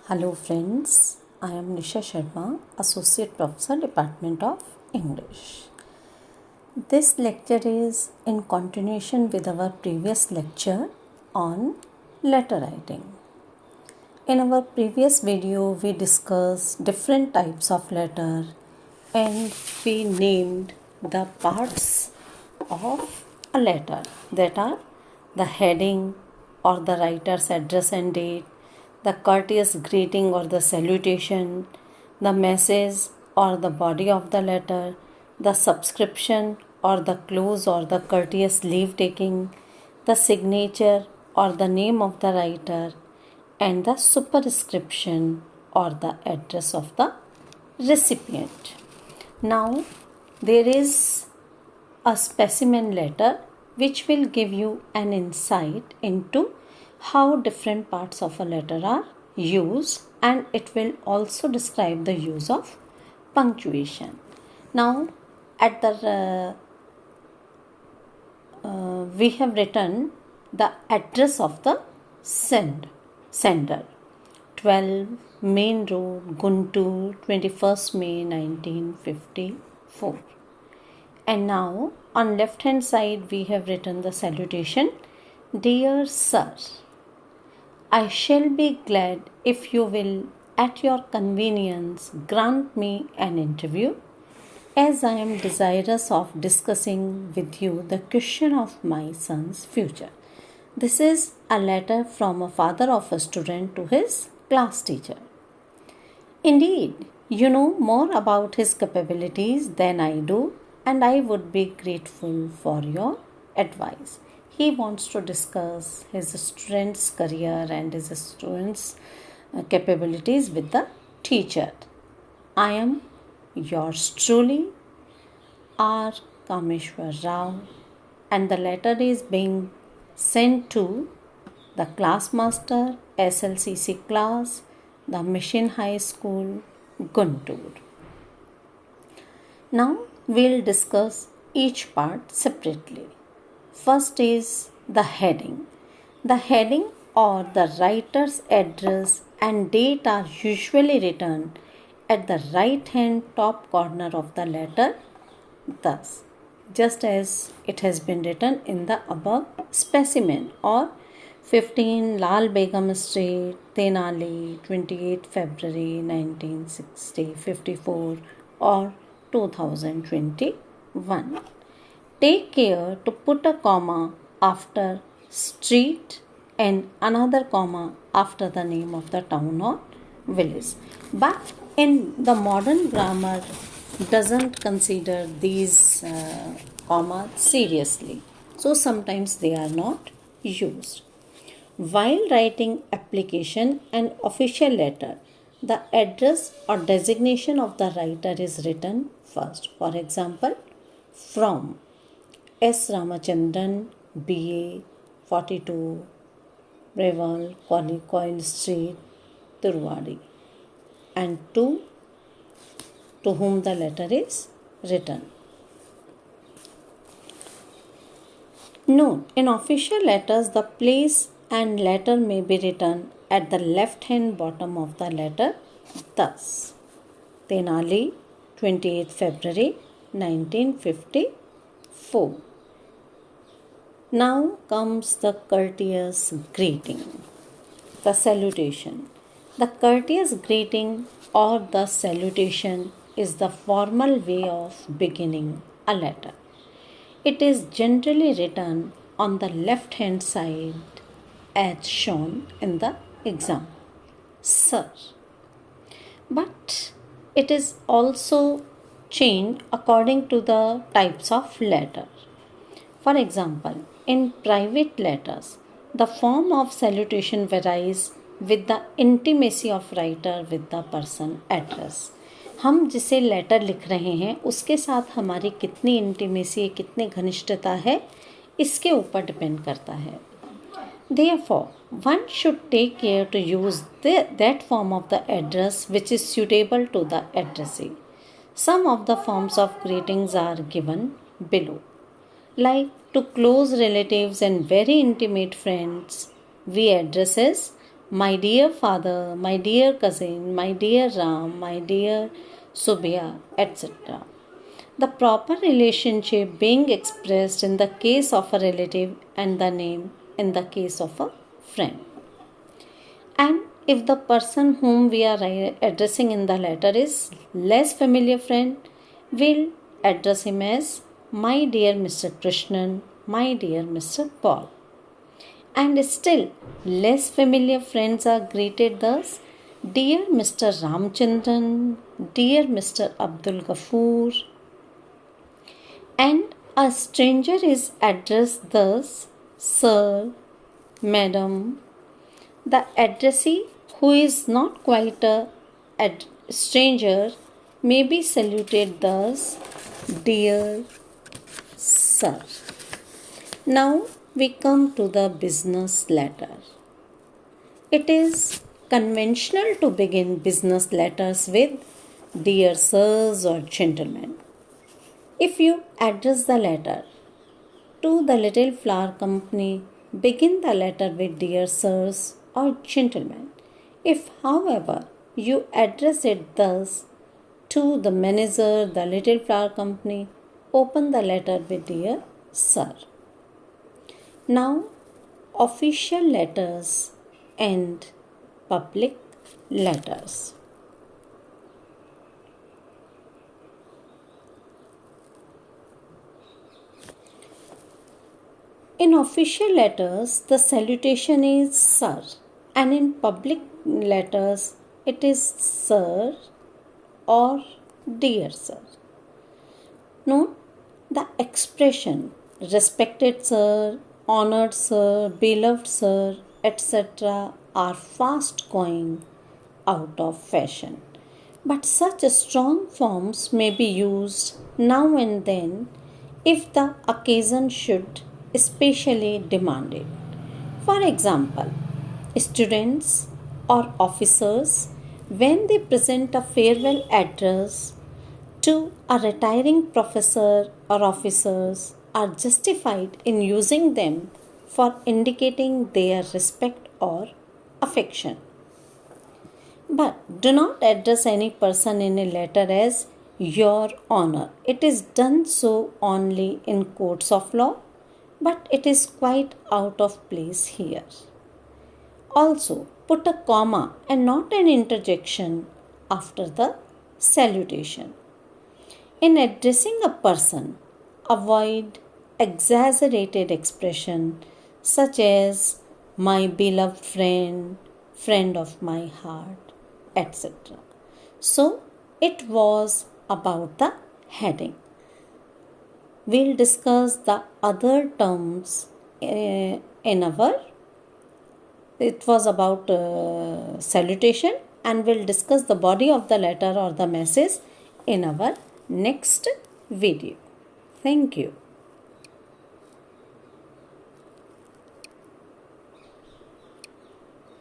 Hello friends, I am Nisha Sharma, Associate Professor, Department of English. This lecture is in continuation with our previous lecture on letter writing. In our previous video, we discussed different types of letter and we named the parts of a letter, that are the heading or the writer's address and date, the courteous greeting or the salutation, the message or the body of the letter, the subscription or the close or the courteous leave taking, the signature or the name of the writer, and the superscription or the address of the recipient. Now, there is a specimen letter which will give you an insight into how different parts of a letter are used, and it will also describe the use of punctuation. Now, at the we have written the address of the sender. 12 Main Road, Guntur, 21st May 1954. And now on left hand side we have written the salutation. Dear Sir, I shall be glad if you will at your convenience grant me an interview, as I am desirous of discussing with you the question of my son's future. This is a letter from a father of a student to his class teacher. Indeed, you know more about his capabilities than I do, and I would be grateful for your advice. He wants to discuss his student's career and his student's capabilities with the teacher. I am yours truly, R. Kameshwar Rao, and the letter is being sent to the class master, SLCC class, the Mission High School, Guntur. Now we'll discuss each part separately. First is the heading. The heading or the writer's address and date are usually written at the right hand top corner of the letter, thus, just as it has been written in the above specimen, or 15 Lal Begum Street, Tenali, 28 February 1960, 54 or 2021. Take care to put a comma after street and another comma after the name of the town or village. But in the modern grammar doesn't consider these commas seriously. So sometimes they are not used. While writing application and official letter, the address or designation of the writer is written first. For example, from S. Ramachandran, BA, 42, Reval, Coil Street, Turwadi, and to whom the letter is written. Note, in official letters, the place and letter may be written at the left hand bottom of the letter, thus, Tenali, 28th February 1954. Now comes the courteous greeting, the salutation. The courteous greeting or the salutation is the formal way of beginning a letter. It is generally written on the left hand side as shown in the example, Sir. But it is also changed according to the types of letter. For example, in private letters, the form of salutation varies with the intimacy of writer with the person address. हम जिसे letter लिख रहे हैं उसके साथ हमारी कितनी intimacy, कितनी घनिष्ठता है, इसके ऊपर डिपेंड करता है. Therefore, one should take care to use that form of the address which is suitable to the addressee. Some of the forms of greetings are given below. Like to close relatives and very intimate friends, we address as my dear father, my dear cousin, my dear Ram, my dear Subhya, etc. The proper relationship being expressed in the case of a relative and the name in the case of a friend. And if the person whom we are addressing in the letter is less familiar friend, we'll address him as my dear Mr. Krishnan, my dear Mr. Paul. And still less familiar friends are greeted thus: dear Mr. Ramchandran, dear Mr. Abdul Ghafoor. And a stranger is addressed thus: sir, madam. The addressee, who is not quite a stranger, may be saluted thus: dear sir. Now we come to the business letter. It is conventional to begin business letters with dear sirs or gentlemen. If you address the letter to the Little Flower Company, begin the letter with dear sirs or gentlemen. If, however, you address it thus to the manager, the Little Flower Company, open the letter with dear sir. Now, official letters and public letters. In official letters, the salutation is sir, and in public letters, it is sir or dear sir. Note the expression respected sir, honored sir, beloved sir, etc. are fast going out of fashion. But such strong forms may be used now and then if the occasion should especially demand it. For example, students or officers, when they present a farewell address to a retiring professor or officers, are justified in using them for indicating their respect or affection. But do not address any person in a letter as your honor. It is done so only in courts of law, but it is quite out of place here. Also, put a comma and not an interjection after the salutation. In addressing a person, avoid exaggerated expression such as my beloved friend, friend of my heart, etc. So, it was about the heading. We'll discuss the other terms in our. It was about salutation, and we'll discuss the body of the letter or the message in our next video. Thank you.